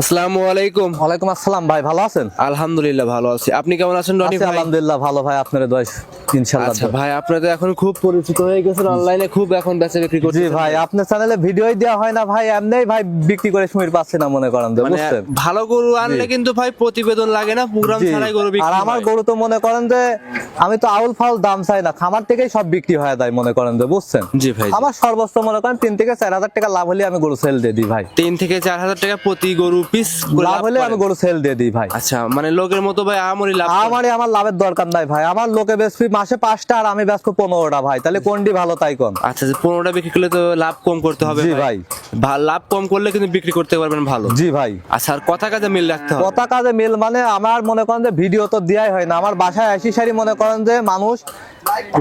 আসসালামু আলাইকুম। ওয়ালাইকুম আসসালাম ভাই, ভালো আছেন? আলহামদুলিল্লাহ ভালো আছি। আপনি কেমন আছেন রনি ভাই? আলহামদুলিল্লাহ ভালো ভাই, আপনার দোয়ায় ইনশাআল্লাহ। আচ্ছা ভাই, আপনি তো এখন খুব পরিচিত হয়ে গেছেন, অনলাইনে খুব এখন বেচা বিক্রি করতেছেন। জি ভাই, আপনার চ্যানেলে ভিডিওই দেওয়া হয় না ভাই, এমনিই ভাই বিক্রি করে সময় পাচ্ছে না মনে করেন, মানে বুঝছেন? ভালো গরু আনলে কিন্তু ভাই প্রতিবেদন লাগে না, প্রোগ্রাম জি। ছাড়াই গরু বিক্রি আর আমার হয়। গরু তো মনে করেন যে আমি তো আউল ফাউল দাম চাই না, খামার থেকেই সব বিক্রি হয়ে যায় মনে করেন যে, বুঝছেন? জি ভাই, আমার সর্বোচ্চ মনে করেন 3 থেকে 4 হাজার টাকা লাভ হলে আমি গরু সেল দিয়ে দিই ভাই। 3 থেকে 4 হাজার টাকা প্রতি গরু পিস লাভ হলে আমি গরু সেল দিয়ে দিই ভাই। আচ্ছা, মানে লোকের মতো ভাই আমরি লাভ করেন। আমার লাভের দরকার নাই ভাই, আমার লোকে বেচবি মাসে 5টা আর আমি বেচবো 15টা ভাই, তাহলে কোনটি ভালো তাই কোন? আচ্ছা, যে 15টা বিক্রি করলে তো লাভ কম করতে হবে জি ভাই। লাভ কম করলে কিন্তু বিক্রি করতে পারবেন ভালো। জি ভাই। আচ্ছা, আর কথা কাজে মিল রাখতে হবে। কথা কাজে মিল মানে আমার মনে করেন যে ভিডিও তো দেওয়াই হয় না, আমার বাসায় আসি সারি মনে করেন যে মানুষ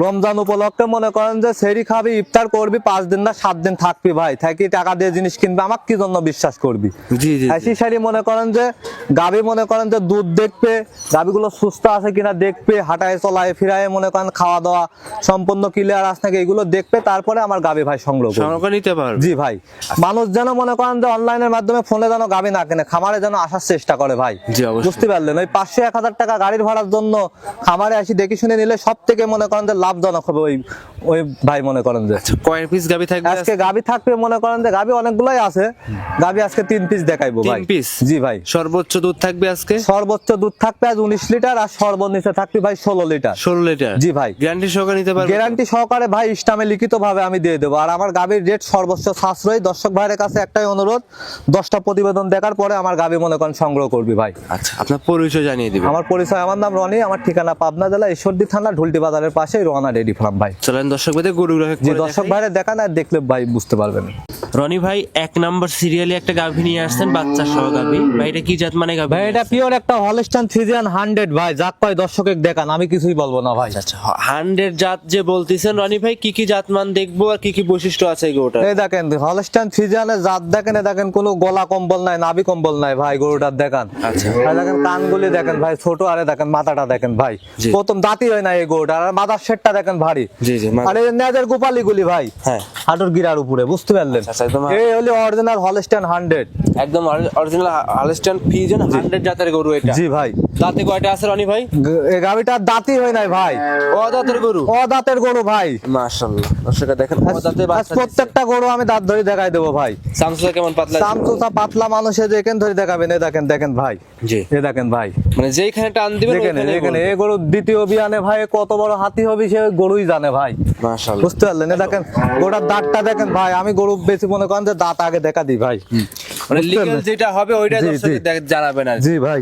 রমজান উপলক্ষে মনে করেন যে সেরি খাবি, ইফতার করবি, 5 দিন না 7 দিন থাকবি ভাই, থাকি টাকা দিয়ে জিনিস কিনবি, আমার কি জন্য বিশ্বাস করবি? জি জি, আসি সারি মনে করেন যে গাবি মনে করেন যে দুধ দেখবে, গাবিগুলো সুস্থ আছে কিনা দেখবে, হাঁটায় চলায় ফিরায় মনে করেন খাওয়া দাওয়া সম্পূর্ণ ক্লিয়ার আছে নাকি এগুলো দেখবে, তারপরে আমার গাবি ভাই সংগ্রহ করবে। সংগ্রহ নিতে পারবে। জি ভাই, মানুষ যেন মনে করেন যে অনলাইনের মাধ্যমে ফোনে যেন গাবি না কেনে, খামারে যেন আসার চেষ্টা করে ভাই। জি অবশ্যই। বুঝতে পারলেন? ওই 500-1000 টাকা গাড়ির ভাড়ার জন্য খামারে আসি দেখে শুনে নিলে সব থেকে মনে করেন যে লাভজনক হবে ওই ওই ভাই মনে করেন যে। কয় পিস গাবি থাকবে আজকে গাবি থাকবে মনে করেন যে গাবি অনেকগুলাই আছে, গাবি আজকে 3 পিস দেখাইবো ভাই। 3 পিস? জি ভাই। সর্বোচ্চ দুধ থাকবে আজকে? সর্বোচ্চ দুধ থাকবে আজ 19 লিটার, আর সর্বনিচে থাকবে ভাই 16 লিটার। 16 লিটার? জি ভাই। গ্যারান্টি সহকারে নিতে পারবে? গ্যারান্টি সহকারে ভাই, ইস্টামে লিখিত ভাবে আমি দিয়ে দেবো। আর আমার গাবির রেট সর্বোচ্চ সাশ্রয়ী। দর্শক ভাইয়ের কাছে একটাই অনুরোধ, 10টা প্রতিবেদন দেখার পরে আমার গাবি মনে করেন সংগ্রহ করবি ভাই। আচ্ছা, আপনার পরিচয় জানিয়ে দিবেন। আমার পরিচয়, আমার নাম রনি, আমার ঠিকানা পাবনা জেলা ঈশ্বরদী থানা ঢুলটি বাজারের পাশে রওনা ডেইরি ফার্ম ভাই। চলেন দর্শক ভাইদের গরুগুলো জি, দর্শক ভাইরা দেখান আর দেখলে ভাই বুঝতে পারবেন। রনি ভাই 1 নাম্বার সিরিয়ালে একটা গাভী নিয়ে আসছেন, বাচ্চা সহ গাভী। ভাই এটা কি জাত মানে গাভী? ভাই এটা পিওর একটা হলস্টাইন ফ্রিজিয়ান 100 ভাই, যাক কয় দর্শকে দেখান, আমি কিছুই বলবো না ভাই। আচ্ছা, 100 জাত যে বলতেছেন রনি ভাই, কি কি জাতমান দেখবো আর কি কি বৈশিষ্ট্য আছে এই গরুটার? এই দেখেন হলস্টাইন ফ্রিজিয়ানের জাত দেখেন, দেখেন কোনো গলা কম্বল নাই, নাভি কম্বল নাই ভাই গরুটার দেখান। আচ্ছা, আর দেখেন কানগুলি দেখেন ভাই ছোট, আরে দেখেন মাথাটা দেখেন ভাই, জি। প্রথম দাঁতই হয় না এই গরুটার, আর মাথার শেটটা দেখেন ভারী। জি জি, আর এই নেজের গোপালি গুলি ভাই, হ্যাঁ, হাঁটুর গিরার উপরে, বুঝতে পারলেন? আচ্ছা, একদম এই হলো অরিজিনাল হলস্টাইন 100। একদম অরিজিনাল হলস্টাইন ফ্রিজিয়ান 100 জাতের গরু এটা। জি ভাই। দাঁতে কয়টা আছে রনি ভাই? এই গাবিটার দাঁতই হয় নাই ভাই, ও দাঁতের গরু? ও দাঁতের গরু ভাই। মাশাআল্লাহ, দর্শকরা দেখেন ও দাঁতে আজ বাচ্চা। প্রত্যেকটা গরু আমি দাঁত ধরে দেখাই দেবো ভাই। সামসুসা কেমন পাতলা? সামসুসা পাতলা, মানুষে যেখানে ধরে দেখাবেন, এই দেখেন, দেখেন ভাই, জি, এই দেখেন ভাই, মানে যেইখানে টান দিবেন দেখেন ওইখানে এখানে বলবে। এই গরু দ্বিতীয় বিয়ানে ভাই কত বড় হাতি হবে সে গরুই জানে ভাই। মাশাআল্লাহ, বুঝতে পারলেন? এই দেখেন গোটার দাঁতটা দেখেন ভাই, আমি গরু বেশি মনে করেন যে দাঁত আগে দেখা দিই ভাই। মানে বুঝতে লিগ্যাল পারলেন? যেটা হবে ওইটা জি, দর্শকদের জি। জানাবেন আর কি। জি ভাই,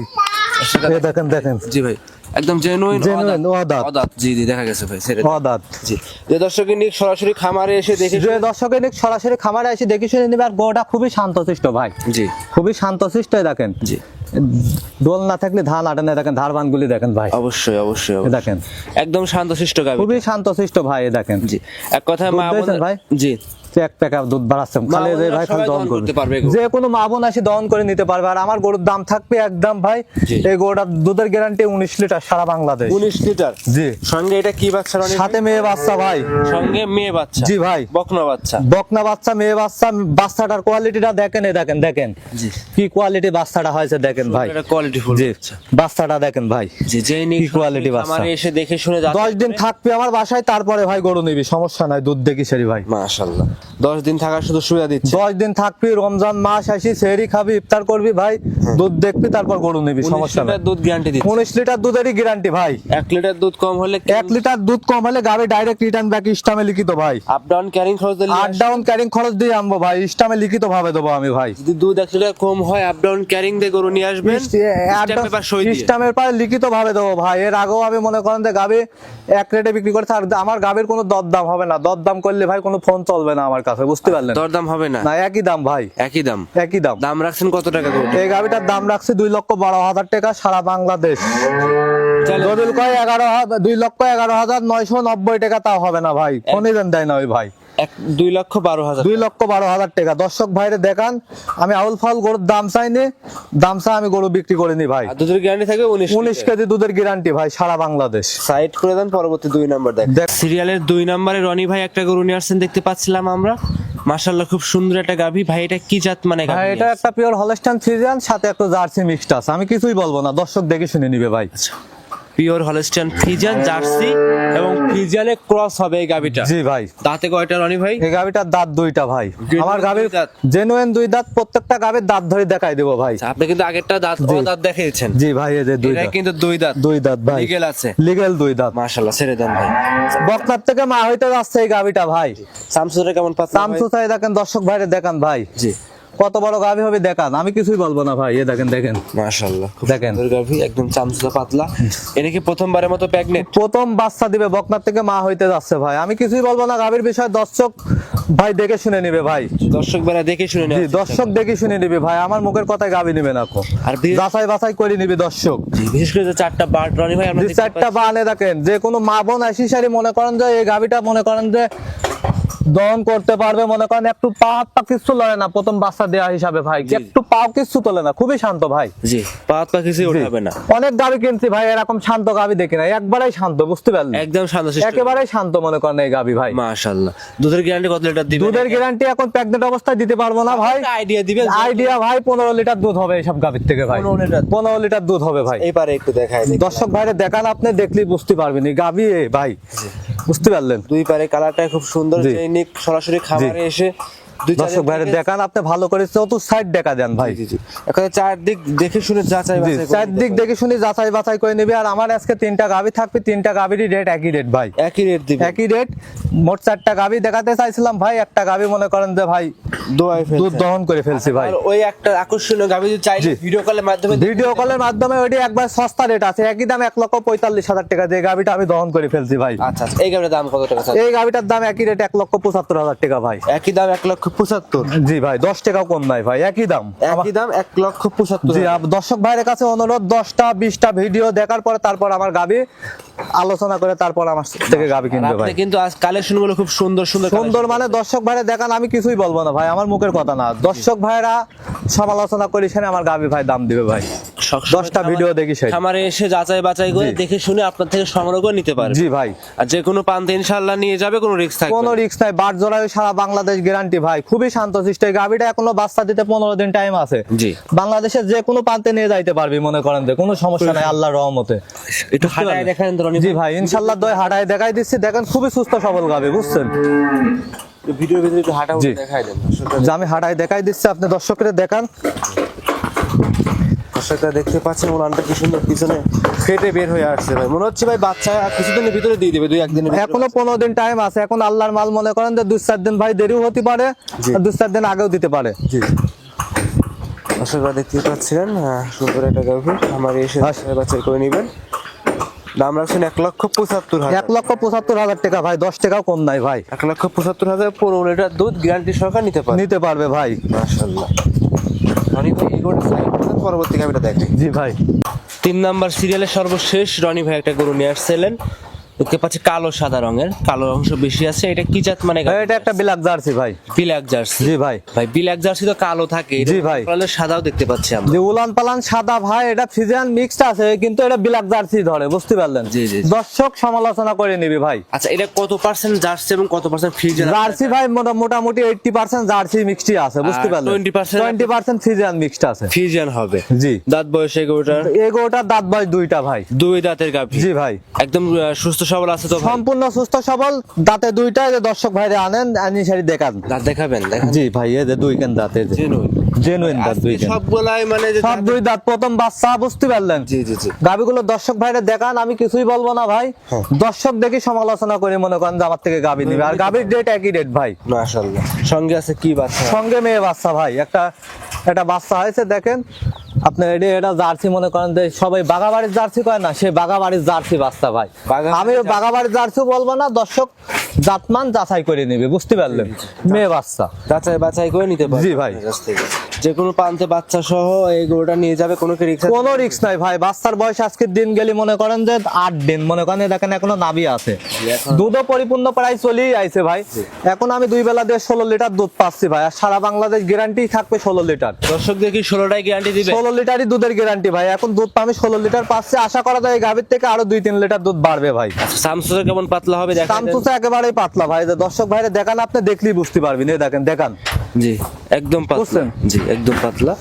এই দেখেন, দেখেন জি ভাই, একদম জেনুইন Genuine অদাঁত। অদাঁত। জি জি, দেখা গেছে ভাই, ছেড়ে ও দাঁত। জি। যে দর্শকের নিক সরাসরি খামারে এসে দেখে যে দর্শকের নিক সরাসরি খামারে এসে দেখে শুনে নিবে, আর গরুটা খুবই শান্তশিষ্ট ভাই, জি খুবই শান্তশিষ্ট। দেখেন জি, দোল না থাকলে ধান আটে না, দেখেন ধারবান গুলি দেখেন ভাই, অবশ্যই অবশ্যই এই অবশ্যই। দেখেন একদম শান্তশিষ্ট গাভী। খুবই শান্তশিষ্ট ভাই, এই দেখেন। জি, এক কথায় দুধ মা দিয়েছেন বোন ভাই? জি, এক প্যাক দুধ বাড়াচ্ছেন, খালি বোনেরা ভাই খালি সবাই দহন দহন করতে পারবে করবে, গরু। যে কোনো মা বোন আসি দহন করে নিতে পারবে। আর আমার গরুর দাম থাকবে একদম ভাই, জি। এই গরুটার দুধের গ্যারান্টি 19 লিটার সারা বাংলাদেশ। 19 লিটার? জি। সঙ্গে এটা কি বাচ্চা রনি? সাথে মেয়ে বাচ্চা ভাই। সঙ্গে মেয়ে বাচ্চা? জি ভাই। বকনা বাচ্চা? বকনা বাচ্চা, মেয়ে বাচ্চা, বাচ্চাটার কোয়ালিটিটা দেখেন, এই দেখেন, দেখেন জি, কি কোয়ালিটি বাচ্চাটা হয়েছে দেখেন ভাই। এটা কোয়ালিটি ফুল জি, বাচ্চা। বাচ্চাটা দেখেন ভাই, জি, যেই নিক কি quality বাচ্চা। খামারে এসে দেখে শুনে 10 দিন থাকবে আমার বাসায়, তারপরে ভাই গরু নিবি, সমস্যা নাই, দুধ দেখি সেরি ভাই। মাশাআল্লাহ, 10 দিন থাকার শুধু সুবিধা দিচ্ছে। 10 দিন থাকবি, রমজান মাস আসি সেহরি খাবি, ইফতার করবি ভাই, দুধ দেখবি, তারপর গরু নিবি, 19 সমস্যা নাই। লিটার দুধ গ্যারান্টি দিচ্ছে। 19 লিটার দুধেরই গ্যারান্টি ভাই। 1 লিটার দুধ কম হলে 1 লিটার দুধ কম হলে গাড়ি ডাইরেক্ট রিটার্ন ব্যাক ইস্টামে লিখিত ভাই। আপ ডাউন ক্যারিং খরচ দিলে আপ ডাউন ক্যারিং খরচ দিয়ে আনবো ভাই, ইস্টামে লিখিত ভাবে দেবো আমি ভাই। যদি দুধ 1 লিটার কম হয় আপ ডাউন ক্যারিং দিয়ে গরু নিয়ে আসবেন, স্ট্যাম্প পেপার সই দিয়ে। ইস্টামের পারে লিখিত ভাবে দেবো ভাই। এর আগেও আমি মনে করেন যে গাবি 1 রেটে বিক্রি করতে, আর আমার গাবির কোনো দরদাম হবে না, দরদাম করলে ভাই কোনো ফোন চলবে না আমার কাছে, বুঝতে পারলেন? দরদাম হবে না? না, একই দাম ভাই, একই দাম? একই দাম। দাম রাখছেন কত টাকা করে? এই গাবিটার দাম রাখছে 2,12,000 টাকা সারা বাংলাদেশ। দলিল কয় 2,11,990 টাকা, তাও হবে না ভাই, ফোনে দেয় না ওই ভাই। 2,12,000? 2,12,000 টাকা। দর্শক ভাইরে দেখান, আমি আউল ফাউল গরুর দাম চাইনি, দাম চা আমি গরু বিক্রি করে নি ভাই। আর দুধের গ্যারান্টি থাকবে 19 কেজি দুধের গ্যারান্টি ভাই সারা বাংলাদেশ। সাইড করে দেন, পরবর্তী 2 নাম্বার দেখ। দেখ। সিরিয়ালের 2 নম্বরে রনি ভাই একটা গরু নিয়ে আসছেন দেখতে পাচ্ছিলাম আমরা। মাশাআল্লাহ খুব সুন্দর একটা গাভী। ভাই এটা কি জাত মানে ভাই গাভী? এটা একটা পিওর হলস্টাইন ফ্রিজিয়ান, সাথে একটা জার্সি মিক্সড আছে। আমি কিছুই বলবো না, দর্শক দেখে শুনে নিবে ভাই। পিওর হলস্টাইন ফ্রিজিয়ান জার্সি এবং ফ্রিজিয়ানে ক্রস হবে এই গাভীটা। জি ভাই। দাঁতে কয়টা রনি ভাই? এই গাভীটার দাঁত দুইটা ভাই। Genuine আমার গাভীর দুই দাঁত? জেনুইন দুই দাঁত, প্রত্যেকটা গাভীর দাঁত ধরে দেখাই দেবো ভাই। আচ্ছা, আপনি কিন্তু আগেরটা দাঁত দাঁত দেখিয়েছেন। জি ভাই, এই যে দুই এটা দাঁত। কিন্তু দুই দাঁত। দুই দাঁত ভাই, লিগেল আছে। লিগেল দুই দাঁত। মাশাআল্লাহ, ছেড়ে দেন ভাই। বকনার থেকে মা হইতে যাচ্ছে এই গাভীটা ভাই। সামসুরে কেমন পাচ্ছেন? সামসু চাই দেখেন, দর্শক ভাইরে দেখান ভাই জি কত বড় গাভী হবে দেখান। আমি কিছুই বলবো না ভাই, এ দেখেন দেখেন মাশাআল্লাহ খুব দেখেন। সুন্দর গাভী, একদম চামচা পাতলা। এটা কি প্রথমবারের মতো প্রেগনেন্ট? প্রথম বাচ্চা দিবে, বকনার থেকে মা হইতে যাচ্ছে ভাই। আমি কিছুই বলবো না গাভীর বিষয়ে, দর্শক ভাই দেখে শুনে নিবে ভাই। দর্শক বেলা দেখে শুনে জি, দর্শক দেখে শুনে নিবে ভাই, আমার মুখের কথায় গাভী নিবে না। আর বিশেষ- যাচাই বাছাই করে নিবে দর্শক। বিশেষ করে যে চারটা বার্ড রনি ভাই আমরা যে দেখতে চারটা বানে দেখেন, যে কোনো মা বোন আইসিসারি মনে করেন যে এই গাভীটা মনে করেন যে দহন করতে পারবে, মনে করেন একটু পা হাত পা কিচ্ছু লড়ে না প্রথম বাচ্চা দেওয়া হিসাবে ভাই, একটু পাও কিচ্ছু তোলে না, খুবই শান্ত ভাই। জি পাত পা কিছুই উঠাবে না। অনেক গাভী কিনছি ভাই, এরকম শান্ত গাভী দেখি না, একবারেই শান্ত, বুঝতে পারলেন? একদম শান্তশিষ্ট। একেবারেই শান্ত মনে করেন এই গাভী ভাই। মাশাআল্লাহ। দুধের গ্যারান্টি কত লিটার দিবেন? দুধের গ্যারান্টি এখন প্রেগনেন্ট অবস্থায় দিতে পারবো না ভাই। আইডিয়া দিবেন? আইডিয়া ভাই 15 লিটার দুধ হবে এইসব গাভীর থেকে ভাই। 15 লিটার? 15 লিটার দুধ হবে ভাই। এইবারে একটু দেখায় দেখি। দর্শক ভাইরে দেখান, আপনি দেখলেই বুঝতে পারবেন এই গাভী ভাই, বুঝতে পারলেন? দুই পারে কালারটা খুব সুন্দর। জি। জৈনিক সরাসরি খামারে এসে দুই দর্শক ভাইরে দেখান, আপনি ভালো করে চতুর্থ সাইড দেখা দেন ভাই। জি জি এখন চারদিক দেখে শুনে যাচাই জি, বাছাই করে চারদিক নিতে দেখে শুনে যাচাই বাছাই করে নিবে। আর আমার আজকে 3টা গাভী থাকবে, 3টা গাভীরই রেট একই রেট ভাই, পারবে। একই রেট দিবেন? একই রেট। মোট 4টা গাভী দেখাতে চাইছিলাম ভাই, একটা গাভী মনে করেন যে ভাই দোয়াই ফেলছে। দুধ দহন করে ফেলছি ভাই। আর ওই একটা আকর্ষণীয় গাভী যদি চাইলে জি। ভিডিও কলের মাধ্যমে ভিডিও কলের মাধ্যমে ওইটি একবার সস্তা রেট আছে, একই দাম 1,45,000 টাকা দিয়ে গাভীটা আমি দহন করে ফেলছি ভাই। আচ্ছা আচ্ছা, এই গাভীর দাম কত টাকা? এই গাভীটার দাম একই রেট 1,75,000 টাকা ভাই। একই দাম 1,75,000। জি ভাই, 10 টাকাও কম নাই ভাই, একই দাম। একই দাম 1,75,000। জি, দর্শক ভাইয়ের কাছে অনুরোধ, 10টা 20টা ভিডিও দেখার পরে তারপর আমার গাভী আলোচনা করে তারপর আমার থেকে গাভী কিনবে ভাই। আপনি কিন্তু আজ কালেকশন গুলো খুব সুন্দর সুন্দর সুন্দর মানে দর্শক ভাইরা দেখান, আমি কিছুই বলবো না ভাই, আমার মুখের কথা না। দর্শক ভাইরা সমালোচনা করি, সেখানে আমার গাভী ভাই দাম দিবে ভাই। 10টা ভিডিও দেখি সেই। খামারে এসে যাচাই বাছাই করে জি। দেখে শুনে আপনার থেকে সংগ্রহ করে নিতে পারবে। জি ভাই, আর যে কোনো প্রান্তে ইনশাআল্লাহ নিয়ে যাবে, কোনো রিস্ক থাকবে কোনো না। রিস্ক নাই, বাট জোড়ায় সারা বাংলাদেশ গ্যারান্টি ভাই, খুবই শান্তশিষ্ট। এই গাভীটা এখনো বাচ্চা দিতে 15 দিন টাইম আছে। জি। বাংলাদেশের যে কোনো প্রান্তে নিয়ে যাইতে পারবি, মনে করেন যে কোনো সমস্যা নাই আল্লাহর রহমতে। একটু হাঁটায় দেখান তো রনি জি ভাই। ভাই, ইনশাল্লাহ দই হাঁটায় দেখাই দিচ্ছি, দেখেন খুবই সুস্থ সবল গাভী, বুঝছেন? ভিডিওর ভিতরে একটু হাঁটা জি। দেখাই দেন। যে আমি হাঁটায় দেখাই দিচ্ছি, আপনি দর্শকদের দেখান। দর্শকরা দেখতে পাচ্ছেন উলানটা কি সুন্দর পিছনে ফেটে বের হয়ে আসছে ভাই। মনে হচ্ছে ভাই বাচ্চা আর কিছুদিনের ভিতরে দিয়ে দেবে, 2-1 দিনের ভিতরে। এখনো 15 দিন টাইম আছে, এখন আল্লাহর মাল, মনে করেন যে 2-4 দিন ভাই দেরিও হতে পারে, জি। আর 2-4 দিন আগেও দিতে পারে। জি। দর্শকরা দেখতে পাচ্ছিলেন সুন্দর একটা গাভী, আমার এসে যাচাই বাছাই করে নেবেন। দাম রাখছেন 1,75,000। 1,75,000 টাকা ভাই, 10 টাকাও কম নাই ভাই, 1,75,000 15 লিটার দুধ গ্যারান্টি সহকারে নিতে পারে। নিতে পারবে ভাই। মাশাআল্লাহ। রনি ভাই এই গরুটা সাইড করে পরবর্তী গাভীটা দেখেন। জি ভাই, 3 নাম্বার সিরিয়ালের সর্বশেষ রনি ভাই একটা গরু নিয়ে আসছিলেন, দেখতে পাচ্ছি কালো সাদা রঙের, কালো অংশ বেশি আছে। এটা কি জাত মানে ভাই, এটা একটা ব্ল্যাক জার্সি ভাই। Black jersey? জি ভাই। ভাই ব্ল্যাক জার্সি তো কালো থাকে, জি ভাই। এটা সাদাও দেখতে পাচ্ছি আমরা। যে উলান পালান সাদা ভাই, এটা ফিজিয়ান মিক্সড আছে, কিন্তু এটা ব্ল্যাক জার্সি ধরে, বুঝতে পারলেন? জি, জি, জি। দর্শক সমালোচনা করে নিবি ভাই। আচ্ছা, এটা কত পার্সেন্ট জার্সি এবং কত পার্সেন্ট ফ্রিজিয়ান? জার্সি ভাই মোটামুটি 80% জার্সি মিক্সড আছে, বুঝতে আর পারলেন? 20% ফিজিয়ান মিক্সড আছে। ফ্রিজিয়ান হবে। জি। দাঁত বয়সে গরুটার? এই গরুটার দাঁত বয়স 2টা ভাই। 2 দাঁতের গাভী। জি ভাই, একদম সুস্থ সবল আছে তো ভাই? সম্পূর্ণ সুস্থ সবল, দাঁতে 2টা। যে দর্শক ভাইরে আনেন, আনি সারি দেখান। দাঁত দেখাবেন? দেখান। জি ভাই, এই যে 2 কেন দাঁতে, জেনুইন দাঁত 2 কেন, সবগুলাই মানে যে সব 2 দাঁত, প্রথম বাচ্চা, বুঝতে পারলেন? জি জি জি। গাবিগুলো দর্শক ভাইরে দেখান, আমি কিছুই বলবো না ভাই। দর্শক দেখি সমালোচনা করে মনে করেন যে আমার থেকে গাবি নিবে, আর গাবির রেট একই রেট ভাই। মাশাআল্লাহ। সঙ্গে আছে কি বাচ্চা? সঙ্গে মেয়ে বাচ্চা ভাই, একটা বাচ্চা হয়েছে দেখেন আপনি। এটা জার্সি, মনে করেন যে সবাই বাগাবাড়ির জার্সি কয় না, সে বাগাবাড়ির জার্সি বাচ্চা ভাই। আমি বাগাবাড়ির জার্সি বলবো না, দর্শক জাতমান যাচাই করে নেবে, বুঝতে পারলেন? মেয়ে বাচ্চা যাচাই বাছাই করে নিতে পারবে জি ভাই। কাছ থেকে। যে কোনো প্রান্তে বাচ্চা সহ এই গরুটা নিয়ে যাবে, কোনো কি রিস্ক? কোনো রিস্ক নাই ভাই, বাচ্চার বয়স আজকের দিন গেলে মনে করেন যে 8 দিন, মনে করেন দেখেন এখনো নাভি আছে, দুধও পরিপূর্ণ প্রায় চলেই আইছে ভাই। এখন আমি 2 বেলা দিয়ে 16 লিটার দুধ পাচ্ছি ভাই, আর সারা বাংলাদেশ গ্যারান্টি থাকবে 16 লিটার। দর্শকদের কি 16টাই গ্যারান্টি দিবে? 16 লিটারই দুধের গ্যারান্টি ভাই, এখন দুধ আমি 16 লিটার পাচ্ছি, আশা করা যায় এই গাভীর থেকে আরো 2-3 লিটার দুধ বাড়বে ভাই। সামসুসা কেমন পাতলা হবে দেখা? সামসুসা একেবারেই পাতলা ভাই, দর্শক ভাইরে দেখান, আপনি দেখলেই বুঝতে পারবেন, এই দেখেন দেখান। জি একদম পাতলা, বুঝছেন? জি একদম পাতলা,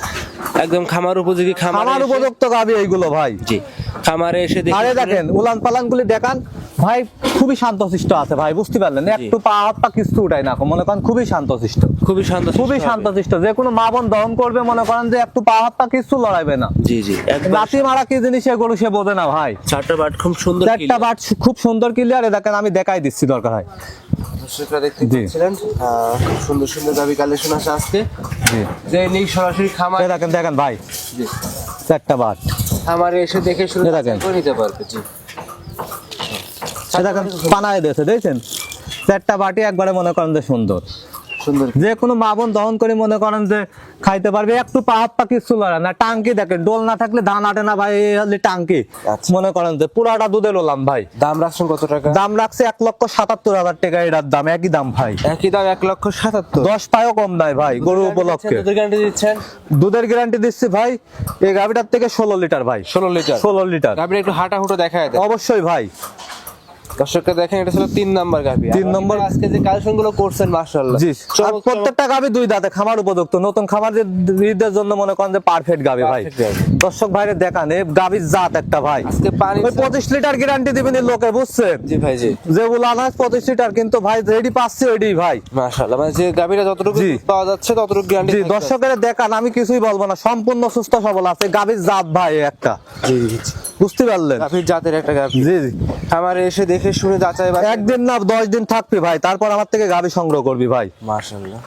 একদম খামার উপযোগী, খামার উপযুক্ত গাভী এইগুলো ভাই। জি খামারে এসে আরে দেখেন উলান পালান গুলি দেখান ভাই, খুবই শান্তশিষ্ট আছে ভাই, বুঝতে পারলেন? একটু পা হাত পা কিছু উঠাই না, মনে করেন খুবই শান্তশিষ্ট, খুবই শান্ত, খুবই শান্তশিষ্ট, যে কোনো মা বোন দহন করবে মনে করেন যে একটু পা হাত পা কিছু লড়াইবে না। জি জি একদম। লাঠি মারা কি জিনিস সে গরু সে বোঝে না ভাই। চারটা বাট খুব সুন্দর, চারটা বাট খুব সুন্দর ক্লিয়ার, দেখেন আমি দেখাই দিচ্ছি দরকার হয়। দর্শকরা দেখতে পাচ্ছিলেন খুব সুন্দর সুন্দর গাভী কালেকশন আছে আজকে, যে নেই সরাসরি খামার দেখেন দেখেন ভাই, জি চারটা বাট খামারে এসে দেখে শুনে দেখেন। করে নিতে পারবে। জি দেখেন পানায় দিয়েছে, দেখছেন চারটা বাটি একবারে মনে করেন যে সুন্দর, সুন্দর, যে কোনো মা বোন দহন করে মনে করেন যে খাইতে পারবে, একটু পা হাত পা কিছু লড়ে না। টাঙ্কি দেখেন, ডোল না থাকলে ধান আটে না ভাই, এই হলে টাঙ্কি আচ্ছা। মনে করেন যে পুরাটা দুধের ওলাম ভাই। দাম রাখছেন কত টাকা? দাম রাখছে 1,77,000 টাকা, এটার দাম একই দাম ভাই, একই দাম 1,77,000। 10 পায়ও কম নাই ভাই গরু উপলক্ষে। দুধের গ্যারান্টি দিচ্ছেন? দুধের গ্যারান্টি দিচ্ছি ভাই এই গাভিটার থেকে 16 লিটার ভাই, 16 লিটার। 16 লিটার গাভীর একটু হাঁটা হুটো দেখায় দেন অবশ্যই ভাই। দর্শকরা দেখেন, এটা ছিল 3 নাম্বার গাভী। 3 নম্বর। আজকে যে কালেকশন গুলো করছেন মাশাআল্লাহ, জি, আর প্রত্যেকটা গাভী 2 দাঁতে, খামার উপযুক্ত, নতুন খামারদের জন্য মনে করেন যে পারফেক্ট গাভী ভাই। Perfect গাভী। দর্শক ভাইরে দেখান এই গাভীর জাত একটা ভাই, আজকে পানি ওই 25 লিটার গ্যারান্টি দিবেন এই লোকে, বুঝছেন? জি ভাই জি যে উলানাস 25 লিটার, কিন্তু ভাই যেডি পাচ্ছি ওইডি ভাই মাশাআল্লাহ, মানে যে গাভীটা যতটুকু জি। দুধ পাওয়া যাচ্ছে ততটুকু গ্যারান্টি। জি, দর্শকের দেখান, আমি কিছুই বলবো না, সম্পূর্ণ সুস্থ সবল আছে গাভীর জাত ভাই একটা, জি জি বুঝতে পারলেন? গাভীর জাতের একটা গাভী। জি জি, খামারে এসে দেখে শুনে যাচাই বাছাই। একদিন না 10 দিন থাকবি ভাই, তারপর আমার থেকে গাভী সংগ্রহ করবি ভাই। মাশাআল্লাহ।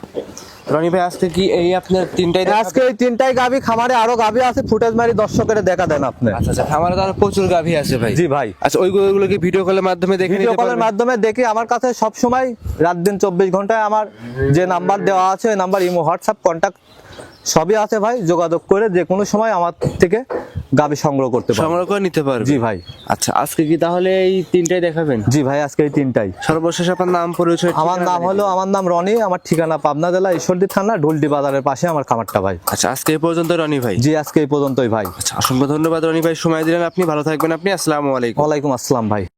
রনি ভাই আজকে কি এই আপনার 3টাই আজকে এই 3টাই গাভী, খামারে আরো গাভী আছে, ফুটেজ মারি দর্শকের দেখা দেন আপনি। আচ্ছা আচ্ছা, খামারে তো আরো প্রচুর গাভী আছে ভাই। জি ভাই, আচ্ছা ওইগুলো কি ভিডিও কলের মাধ্যমে দেখে ভিডিও নিতে কলের পারবেন? মাধ্যমে দেখি, আমার কাছে সব সময় রাত দিন 24 ঘন্টায় আমার যে নাম্বার দেওয়া আছে ওই নাম্বার ইমো হোয়াটসঅ্যাপ কন্টাক্ট সবই আছে ভাই, যোগাযোগ করে যে কোনো সময় আমার থেকে গাভী সংগ্রহ করতে পারবেন, সংগ্রহ করে নিতে পারবেন। জি ভাই। আচ্ছা আজকে কি তাহলে এই 3টাই দেখাবেন? জি ভাই, আজকে এই 3টাই। সর্বশেষ আপনার নাম পরিচয়? আমার নাম হলো, আমার নাম রনি, আমার ঠিকানা পাবনা জেলা ঈশ্বরদী থানা ঢুলটি বাজারের পাশে আমার খামারটা ভাই। আচ্ছা আজকে এই পর্যন্ত রনি ভাই। জি, আজকে এই পর্যন্তই ভাই। আচ্ছা অসংখ্য ধন্যবাদ রনি ভাই, সময় দিলেন আপনি, ভালো থাকবেন আপনি, আসসালামু আলাইকুম। ওয়ালাইকুম আসসালাম ভাই।